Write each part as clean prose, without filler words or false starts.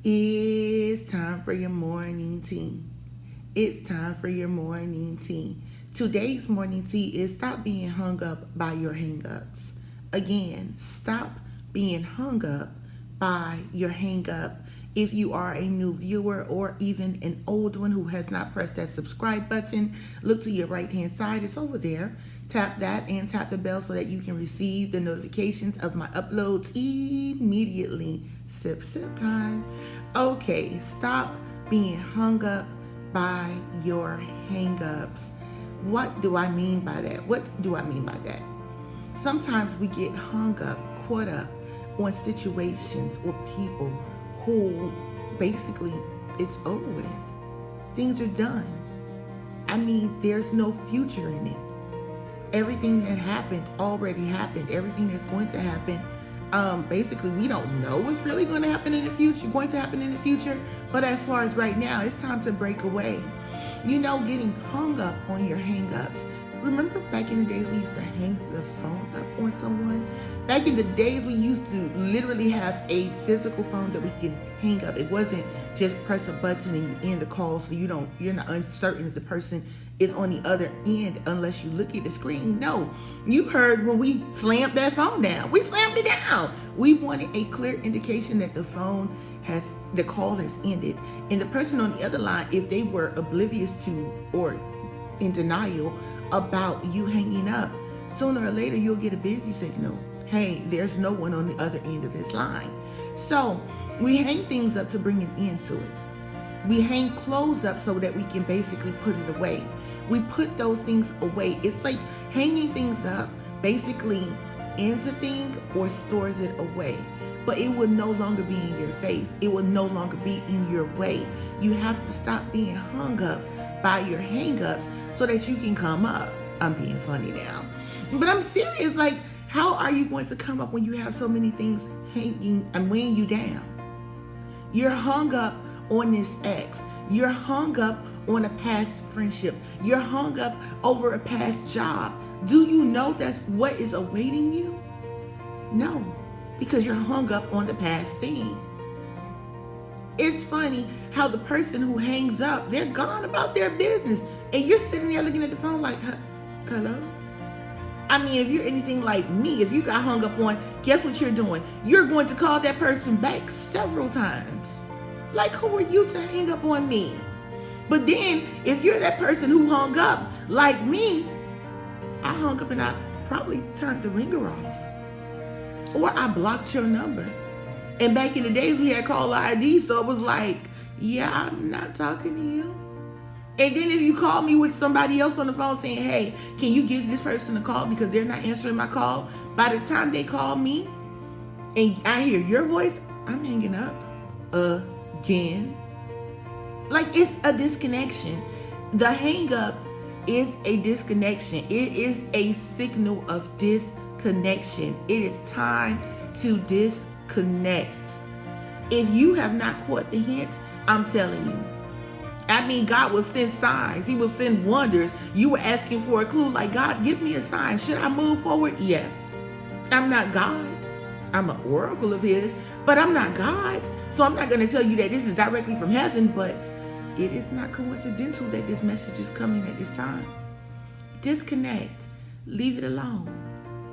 It's time for your morning tea. It's time for your morning tea. Today's morning tea is stop being hung up by your hang-ups. Again, stop being hung up by your hang-up. If you are a new viewer or even an old one who has not pressed that subscribe button, look to your right hand side. It's over there. Tap that and tap the bell so that you can receive the notifications of my uploads immediately. Sip, sip time. Okay, stop being hung up by your hang-ups. What do I mean by that? Sometimes we get hung up, caught up on situations or people who basically it's over with. Things are done. There's no future in it. Everything that happened already happened. Everything that's going to happen, basically we don't know what's really going to happen in the future, but as far as right now, it's time to break away. Getting hung up on your hang-ups. Remember back in the days we used to hang the phone up on someone? Back in the days we used to literally have a physical phone that we could hang up. It wasn't just press a button and you end the call, so you're not uncertain if the person is on the other end unless you look at the screen. No, you heard when we slammed that phone down. We slammed it down. We wanted a clear indication that the call has ended. And the person on the other line, if they were oblivious to or in denial about you hanging up, sooner or later you'll get a busy signal. Hey, there's no one on the other end of this line. So we hang things up to bring an end to it. We hang clothes up so that we can basically put it away. We put those things away. It's like hanging things up basically ends a thing or stores it away. But it will no longer be in your face. It will no longer be in your way. You have to stop being hung up by your hang-ups so that you can come up. I'm being funny now. But I'm serious. Like, how are you going to come up when you have so many things hanging and weighing you down? You're hung up on this ex. You're hung up on a past friendship. You're hung up over a past job. Do you know that's what is awaiting you? No, because you're hung up on the past thing. It's funny how the person who hangs up, they're gone about their business. And you're sitting there looking at the phone like, hello? If you're anything like me, if you got hung up on, guess what you're doing? You're going to call that person back several times. Like, who are you to hang up on me? But then, if you're that person who hung up, like me, I hung up and I probably turned the ringer off. Or I blocked your number. And back in the days, we had caller ID, so it was like, yeah, I'm not talking to you. And then if you call me with somebody else on the phone saying, hey, can you give this person a call because they're not answering my call? By the time they call me and I hear your voice, I'm hanging up again. Like, it's a disconnection. The hang up is a disconnection. It is a signal of disconnection. It is time to disconnect. If you have not caught the hint, I'm telling you. God will send signs. He will send wonders. You were asking for a clue like, God, give me a sign. Should I move forward? Yes. I'm not God. I'm an oracle of his, but I'm not God. So I'm not going to tell you that this is directly from heaven, but it is not coincidental that this message is coming at this time. Disconnect. Leave it alone.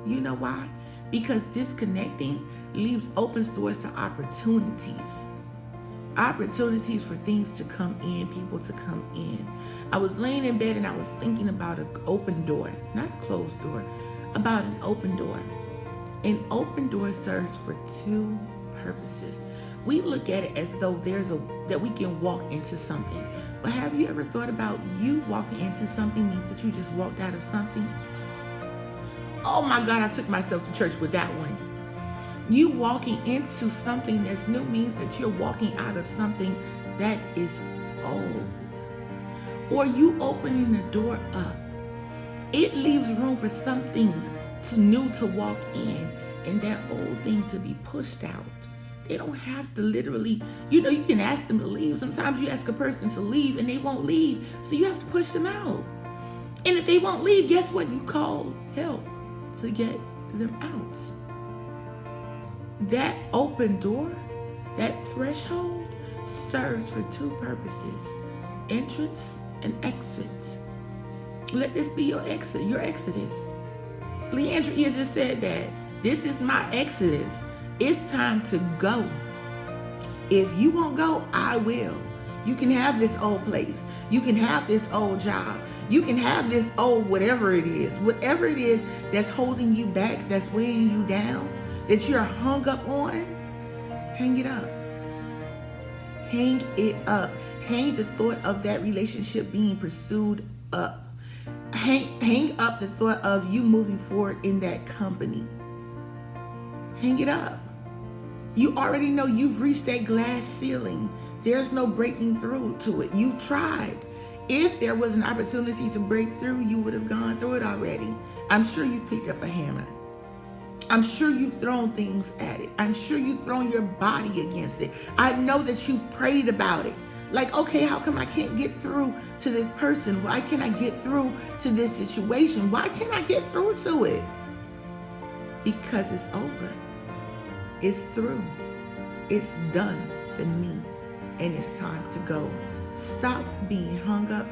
You know why? Because disconnecting leaves open doors to opportunities. Opportunities for things to come in, people to come in. I was laying in bed and I was thinking about an open door, not a closed door, about an open door. An open door serves for two purposes. We look at it as though that we can walk into something. But have you ever thought about you walking into something means that you just walked out of something? Oh my God, I took myself to church with that one. You walking into something that's new means that you're walking out of something that is old. Or you opening the door up. It leaves room for something new to walk in and that old thing to be pushed out. They don't have to literally, you can ask them to leave. Sometimes you ask a person to leave and they won't leave. So you have to push them out. And if they won't leave, guess what? You call help to get them out. That open door That threshold serves for two purposes: entrance and exit. Let this be your exit, your exodus. Leandria just said that. This is my exodus. It's time to go. If you won't go, I will. You can have this old place. You can have this old job. You can have this old whatever it is. Whatever it is that's holding you back, that's weighing you down, that you're hung up on, hang it up. Hang it up. Hang the thought of that relationship being pursued up. Hang up the thought of you moving forward in that company. Hang it up. You already know you've reached that glass ceiling. There's no breaking through to it. You've tried. If there was an opportunity to break through, you would have gone through it already. I'm sure you picked up a hammer. I'm sure you've thrown things at it. I'm sure you've thrown your body against it. I know that you've prayed about it. Like, okay, how come I can't get through to this person? Why can't I get through to this situation? Why can't I get through to it? Because it's over. It's through. It's done for me. And it's time to go. Stop being hung up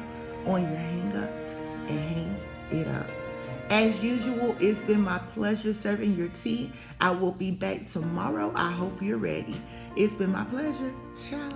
on your hang-ups and hang it up. As usual, it's been my pleasure serving your tea. I will be back tomorrow. I hope you're ready. It's been my pleasure. Ciao.